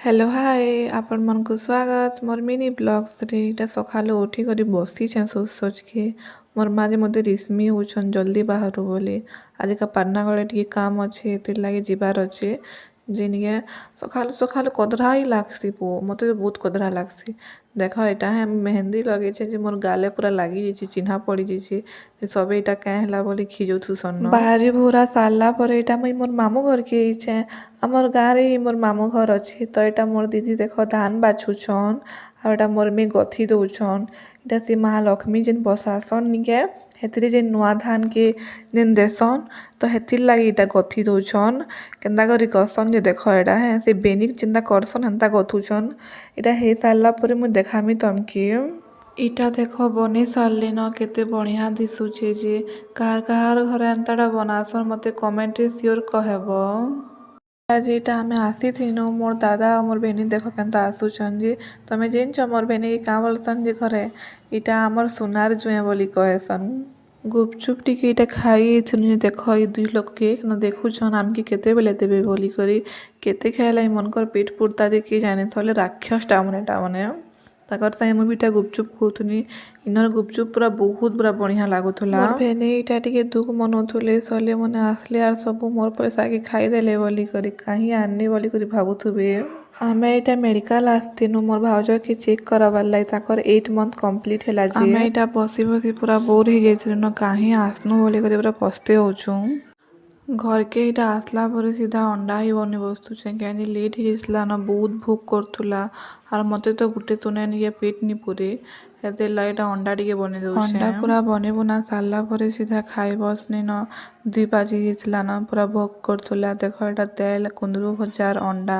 hello hi आपण मन को स्वागत मोर मिनी ब्लॉग्स रे इटा सखालो उठी करी बसी छे सोच सोच के मोर माजे मते रिश्मी होछन जल्दी बाहर बोली आज का पारना गळे टिके काम अच्छे ते लागे जिबार अच्छे जिनिए सखालो सखालो कदरा ही लागसी पो मते तो बहुत कदरा लागसी देख एटा है मेहंदी लगे छे जे मोर गाले पूरा लागी जेछि चिन्हा पड़ी जेछि सबे एटा काहे हला बोली खिजौथु सन्न बाहरी भूरा साला पर एटा मई मोर मामू घर के छे आमर गाँ रे ही मोर मामू घर अच्छे तो एटा मोर दीदी देख धान बाछुछन आ एटा मोर में गथी दउछन एटा से महालक्ष्मी जेन बसासन निके हेतरे जे नुआ धान के जेन देसन तो हेतिर लागी एटा गथी दउछन केंदा करी करसन जे देख एटा है से बेनिक चिंता करसन हंता गथुछन एटा हे सारला परे मु देखामी तमके इटा देख बने सारले न केते बढ़िया दिसुचे जे कार घरे अंताटा बनासन मते कमेंट रे श्योर कहबो आज एटा हमें आसी थिनु मोर दादा और मोर बहनी देखो केनता आसुछन जे तमे जेनछ मोर बहनी के का बोलसन जे घरे इटा हमर सोनार जुए बोली कहेसन गुपचुप टिके इटा खाई थिनु देखो ई दुई लोग के न देखुछन आमके केते बेले देबे बोली करी केते खाइला मनकर पेट पुरता जे के जाने थले राक्षस टा मने ताकर साइ मु बिटा गुपचुप खोथुनी इनर गुपचुप पूरा बहुत बड़ा बढ़िया लागुथला मोर भेने इटा टिके दुख मनोथुले सले मने आसले आर सब मोर पैसा के खाई देले बोली करी काहे आन्नी बोली करी भाबुथुबे हमें इटा मेडिकल आस्तिनु मोर भाउजो के चेक कराबार लाई ताकर 8 मंथ कंप्लीट हैला जे हमें इटा बसी बसी पूरा बोर ही जेथिनु न काहे आसनु बोली करी पूरा पस्ते होछु घर के इटा आसला पर सीधा अंडा ही बनी बस्तु छे कहीं लेट ही जसला न बहुत भूख करथुला और मते तो गुटे तुने निये पेट नि पुरे हेते लाइटा अंडा टिके बने दउ अंडा पूरा बने बुना सारला पर सीधा खाई बसनी न 2 बाजी जसला न पूरा भूख करथुला देखो एटा तेल कुंदरू भजार अंडा